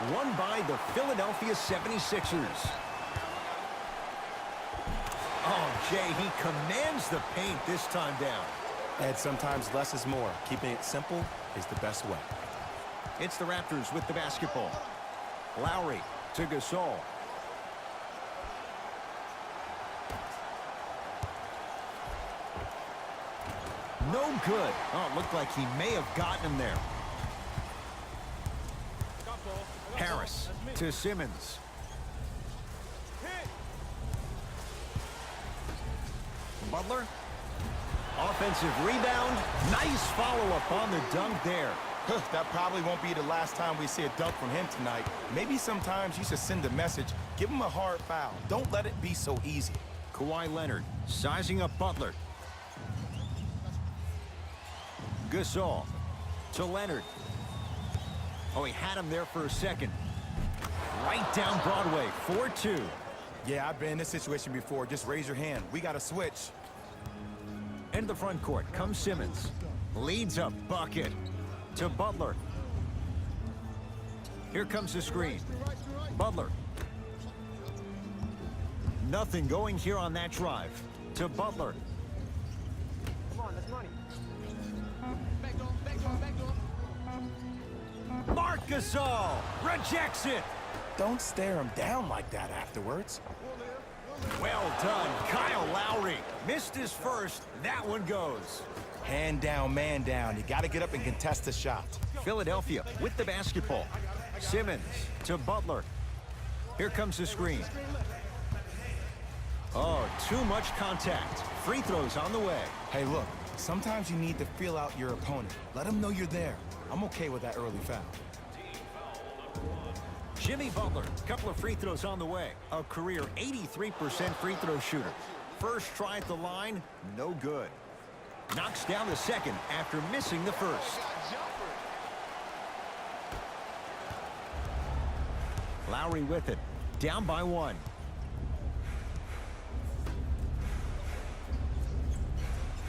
won by the Philadelphia 76ers. Oh, Jay, he commands the paint this time down. And sometimes less is more. Keeping it simple is the best way. It's the Raptors with the basketball. Lowry to Gasol. No good. Oh, it looked like he may have gotten him there. Harris to Simmons. Butler. Offensive rebound. Nice follow-up on the dunk there. That probably won't be the last time we see a dunk from him tonight. Maybe sometimes you should send a message. Give him a hard foul. Don't let it be so easy. Kawhi Leonard sizing up Butler. Gasol to Leonard. Oh, he had him there for a second. Right down Broadway, 4-2. Yeah, I've been in this situation before. Just raise your hand. We got to switch. Into the front court comes Simmons. Leads a bucket to Butler. Here comes the screen. Butler. Nothing going here on that drive. To Butler. Come on, that's money. Marc Gasol rejects it. Don't stare him down like that afterwards. Well done, Kyle Lowry. Missed his first. That one goes. Hand down, man down. You got to get up and contest the shot. Philadelphia with the basketball. Simmons to Butler. Here comes the screen. Oh, too much contact. Free throws on the way. Hey, look, sometimes you need to feel out your opponent. Let them know you're there. I'm okay with that early foul. Jimmy Butler, couple of free throws on the way. A career 83% free throw shooter. First try at the line, no good. Knocks down the second after missing the first. Lowry with it, down by one.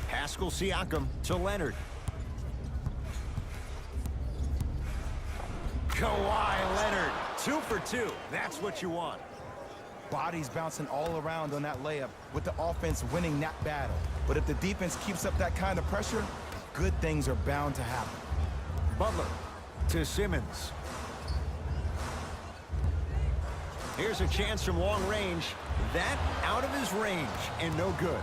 Pascal Siakam to Leonard. Kawhi Leonard, 2 for 2. That's what you want. Bodies bouncing all around on that layup with the offense winning that battle. But if the defense keeps up that kind of pressure, good things are bound to happen. Butler to Simmons. Here's a chance from long range. That out of his range and no good.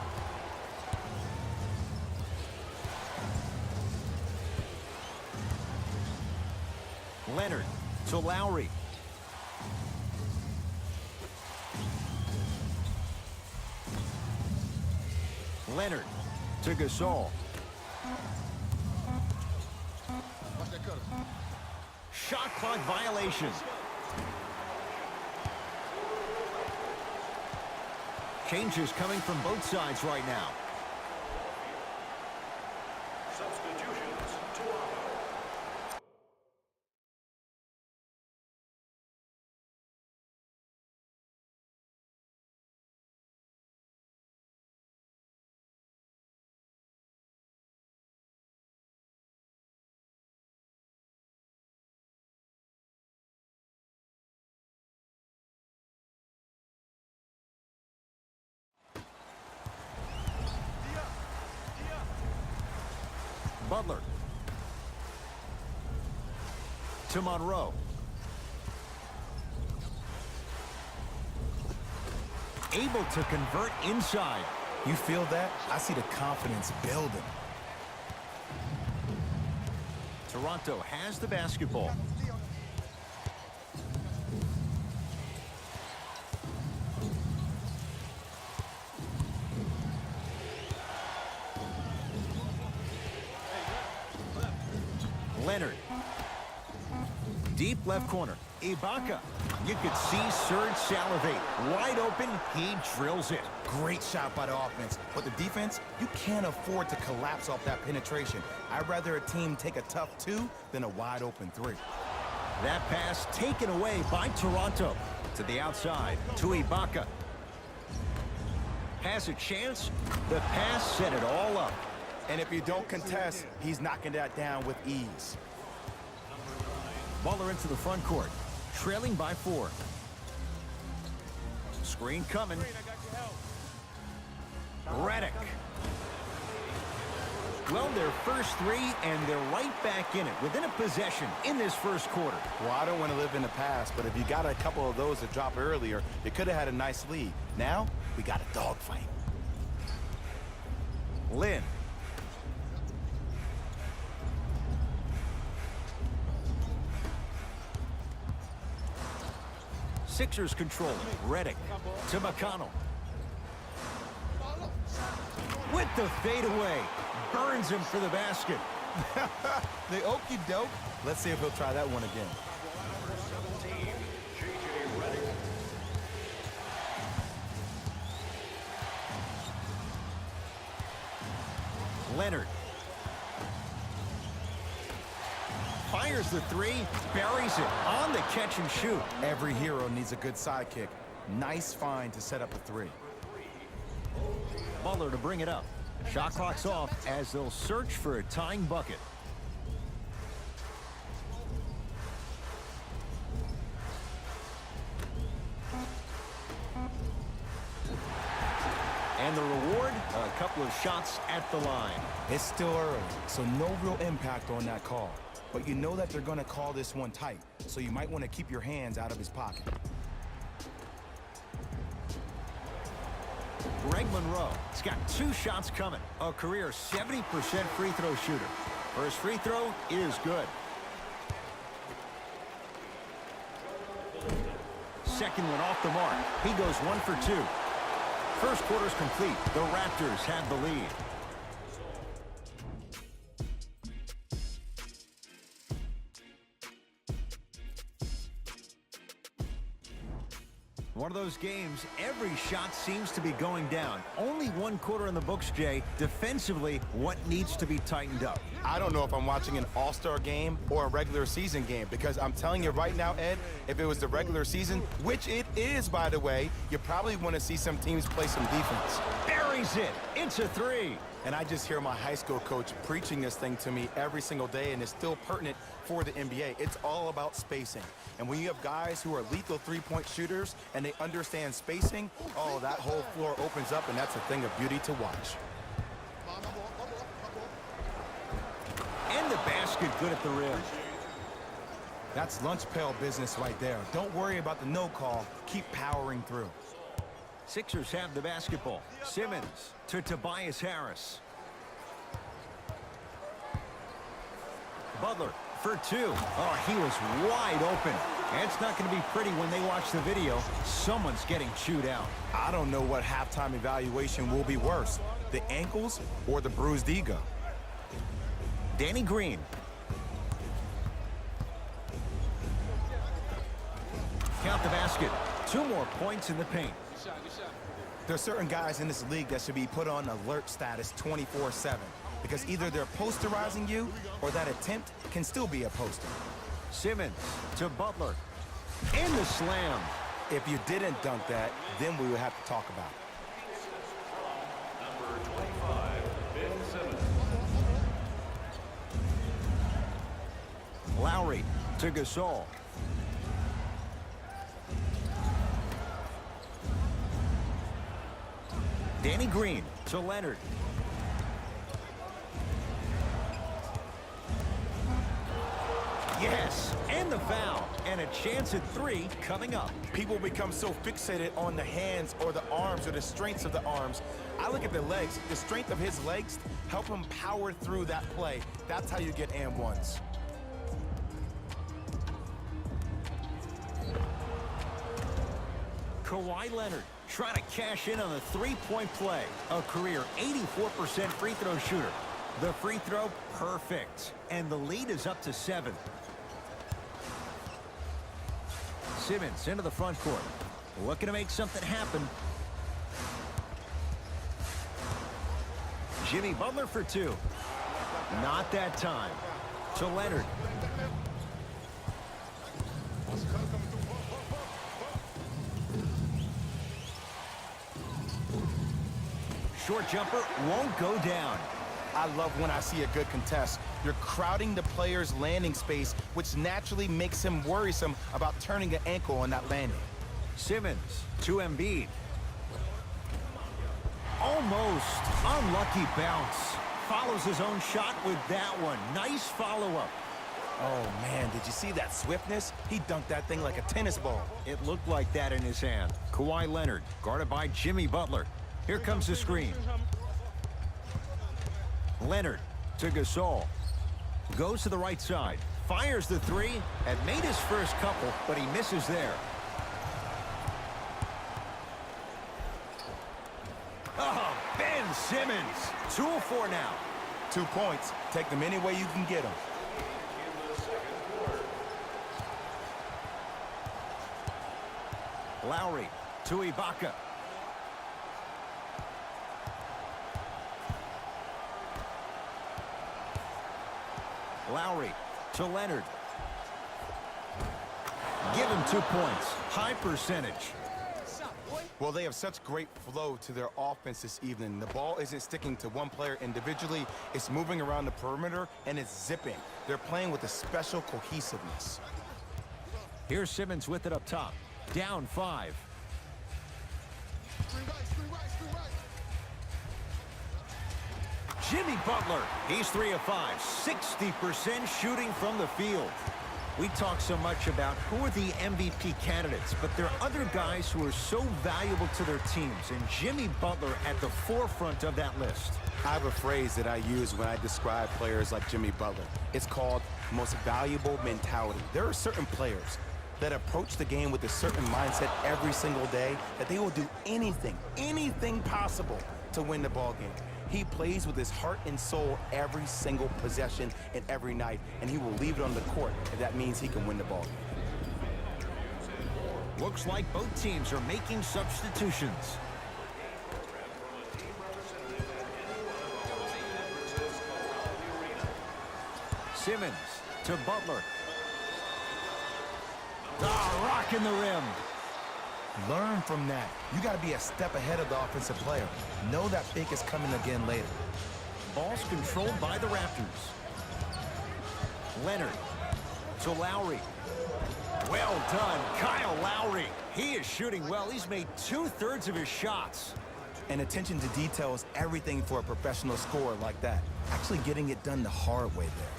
Leonard to Lowry. Leonard to Gasol. Shot clock violation. Changes coming from both sides right now. Substitutions, Toronto. Butler to Monroe. Able to convert inside. You feel that? I see the confidence building. Toronto has the basketball. Leonard. Deep left corner. Ibaka. You could see Serge salivate. Wide open, he drills it. Great shot by the offense. But the defense, you can't afford to collapse off that penetration. I'd rather a team take a tough 2 than a wide open 3. That pass taken away by Toronto. To the outside, to Ibaka. Has a chance. The pass set it all up. And if you don't contest, he's knocking that down with ease. Butler into the front court. trailing by 4. Screen coming. Redick. Well, their first 3, and they're right back in it, within a possession in this first quarter. Well, I don't want to live in the past, but if you got a couple of those to drop earlier, you could have had a nice lead. Now, we got a dogfight. Lynn. Sixers control it. Redick to McConnell. With the fadeaway. Burns him for the basket. The okie doke. Let's see if he'll try that one again. Number 17, J.J. Redick. Leonard. Fires the 3, buries it on the catch and shoot. Every hero needs a good sidekick. Nice find to set up a 3. Butler to bring it up. Shot clock's off as they'll search for a tying bucket. And the reward, a couple of shots at the line. It's still early, so no real impact on that call. But you know that they're going to call this one tight, so you might want to keep your hands out of his pocket. Greg Monroe has got 2 shots coming. A career 70% free throw shooter. First free throw is good. Second one off the mark. He goes 1 for 2. First quarter's complete. The Raptors have the lead. One of those games, every shot seems to be going down. Only 1 quarter in the books, Jay. Defensively, what needs to be tightened up? I don't know if I'm watching an all-star game or a regular season game, because I'm telling you right now, Ed, if it was the regular season, which it is, by the way, you probably want to see some teams play some defense. Buries it. It's a 3. And I just hear my high school coach preaching this thing to me every single day, and it's still pertinent for the NBA. It's all about spacing. And when you have guys who are lethal three-point shooters and they understand spacing, oh, that whole floor opens up, and that's a thing of beauty to watch. And the basket good at the rim. That's lunch pail business right there. Don't worry about the no call. Keep powering through. Sixers have the basketball. Simmons to Tobias Harris. Butler for 2. Oh, he was wide open. And it's not going to be pretty when they watch the video. Someone's getting chewed out. I don't know what halftime evaluation will be worse, the ankles or the bruised ego. Danny Green. Count the basket. 2 more points in the paint. There are certain guys in this league that should be put on alert status 24/7 because either they're posterizing you or that attempt can still be a poster. Simmons to Butler. And the slam. If you didn't dunk that, then we would have to talk about it. Number 25, Ben Simmons. Lowry to Gasol. Danny Green to Leonard. Yes, and the foul. And a chance at 3 coming up. People become so fixated on the hands or the arms or the strengths of the arms. I look at the legs. The strength of his legs help him power through that play. That's how you get and ones. Kawhi Leonard trying to cash in on the 3-point play. A career 84% free throw shooter. The free throw, perfect. And the lead is up to 7. Simmons into the front court. Looking to make something happen. Jimmy Butler for 2. Not that time. To Leonard. Short jumper won't go down. I love when I see a good contest. You're crowding the player's landing space, which naturally makes him worrisome about turning an ankle on that landing. Simmons to Embiid. Almost unlucky bounce. Follows his own shot with that one. Nice follow-up. Oh, man, did you see that swiftness? He dunked that thing like a tennis ball. It looked like that in his hand. Kawhi Leonard, guarded by Jimmy Butler. Here comes the screen. Leonard to Gasol. Goes to the right side. Fires the three. And made his first couple, but he misses there. Oh, Ben Simmons. 2 of 4 now. 2 points. Take them any way you can get them. Lowry to Ibaka. Lowry to Leonard. Give him 2 points. High percentage. Well, they have such great flow to their offense this evening. The ball isn't sticking to one player individually. It's moving around the perimeter, and it's zipping. They're playing with a special cohesiveness. Here's Simmons with it up top. Down 5. Jimmy Butler. He's 3 of 5. 60% shooting from the field. We talk so much about who are the MVP candidates, but there are other guys who are so valuable to their teams, and Jimmy Butler at the forefront of that list. I have a phrase that I use when I describe players like Jimmy Butler. It's called most valuable mentality. There are certain players that approach the game with a certain mindset every single day that they will do anything possible to win the ball game. He plays with his heart and soul every single possession and every night, and he will leave it on the court if that means he can win the ball game. Looks like both teams are making substitutions. Simmons to Butler. Rocking the rim. Learn from that. You got to be a step ahead of the offensive player. Know that pick is coming again later. Ball's controlled by the Raptors. Leonard to Lowry. Well done, Kyle Lowry. He is shooting well. He's made 2/3 of his shots. And attention to detail is everything for a professional scorer like that. Actually getting it done the hard way there.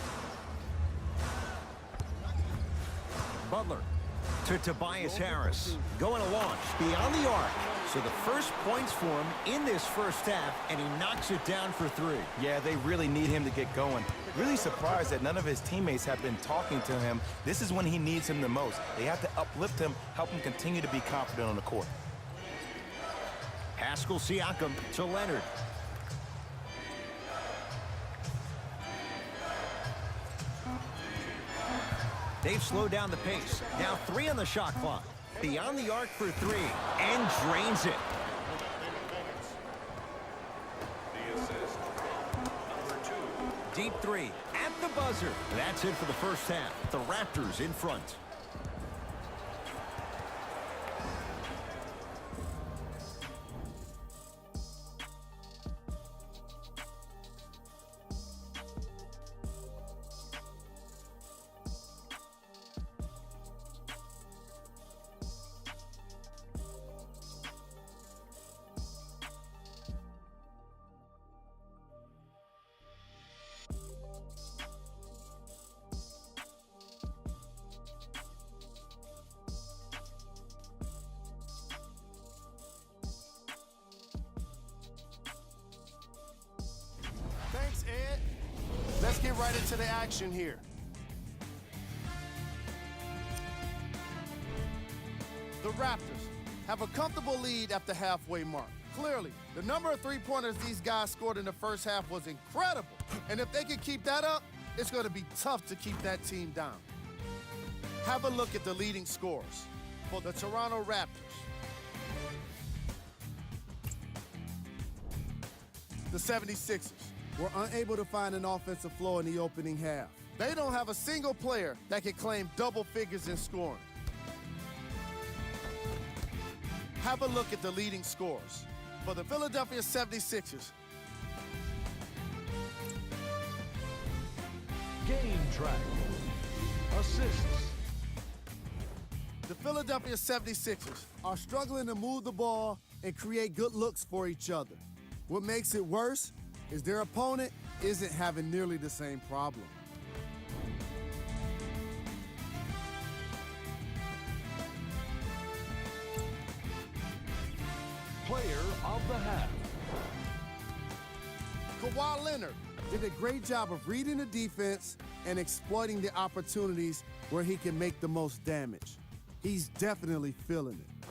Butler to Tobias Harris. Going to launch beyond the arc. So the first points for him in this first half, and he knocks it down for 3. Yeah, they really need him to get going. Really surprised that none of his teammates have been talking to him. This is when he needs him the most. They have to uplift him, help him continue to be confident on the court. Pascal Siakam to Leonard. They've slowed down the pace. Now 3 on the shot clock. Beyond the arc for 3. And drains it. Deep 3 at the buzzer. That's it for the first half. The Raptors in front. Thanks, Ed. Let's get right into the action here. The Raptors have a comfortable lead at the halfway mark. Clearly, the number of three-pointers these guys scored in the first half was incredible. And if they can keep that up, it's going to be tough to keep that team down. Have a look at the leading scorers for the Toronto Raptors. The 76ers were unable to find an offensive flow in the opening half. They don't have a single player that can claim double figures in scoring. Have a look at the leading scorers for the Philadelphia 76ers. track. Assists. The Philadelphia 76ers are struggling to move the ball and create good looks for each other. What makes it worse is their opponent isn't having nearly the same problem. Player of the half. Kawhi Leonard did a great job of reading the defense and exploiting the opportunities where he can make the most damage. He's definitely feeling it.